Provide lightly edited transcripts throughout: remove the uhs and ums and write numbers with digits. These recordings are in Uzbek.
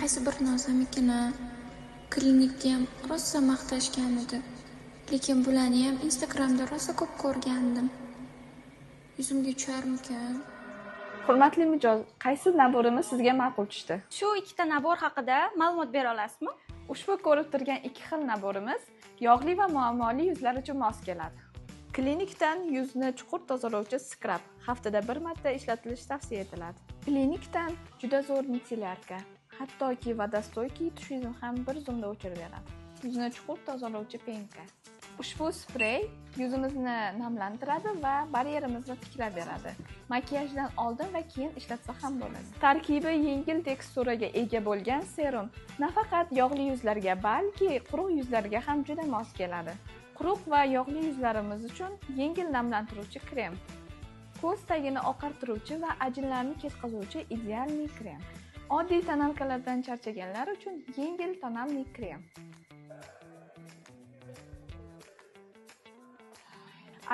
qaysi bir nozamikini klinikga ham rosa maqtashgan edi. Lekin bularni ham Instagramda rosa ko'p ko'rgandim. Yuzimga tusharmikan? Hurmatli mijoz, qaysi naborimiz sizga ma'qul tushdi? Shu ikkita nabor haqida ma'lumot bera olasizmi? Ushbu ko'rib turgan ikki xil naborimiz yog'li va muammoli yuzlar uchun mos keladi. Klinikdan yuzni chuqur tozalovchi skrab haftada 1 marta ishlatilishi tavsiya etiladi. Klinikdan juda zo'r mitsilyarka, hattoki vodostoyki tushingizni ham bir zumda o'chirib beradi. Yuzni chuqur tozalovchi penka. Ushbu sprey yuzimizni namlantiradi va baryerimizni tiklab beradi. Makiyajdan oldin va keyin ishlatsa ham bo'ladi. Tarkibi yengil teksturaga ega bo'lgan serum nafaqat yog'li yuzlarga, balki quruq yuzlarga ham juda mos keladi. Quruq va yog'li yuzlarimiz uchun yengil namlantiruvchi krem. Ko'z tagini oqartiruvchi va ajinlarni ketkazuvchi idealniy krem. Oddiy tonalkalardan charchaganlar uchun yengil tonalniy krem.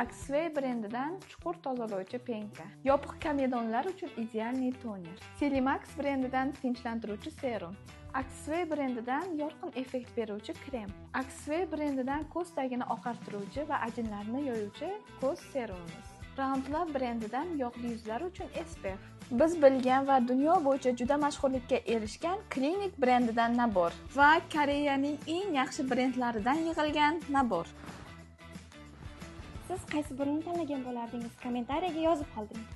Axway brendidan chuqur tozalovchi penka. Yopiq komedonlar uchun idealniy toner. Selimax brendidan tinchlantiruvchi serum. Axway brendidan yorqin effekt beruvchi krem. Axway brendidan ko'z tagini oqartiruvchi va ajinlarni yoyuvchi ko'z serumimiz. Roundlab brendidan yog'li yuzlar uchun SPF. Biz bilgan va dunyo bo'yicha juda mashhurlikka erishgan Klinik brendidan nabor va Koreyaning eng yaxshi brendlaridan yig'ilgan nabor. Siz qaysi birini tanlagan bo'lardingiz? Kommentariyaga yozib qoldiring.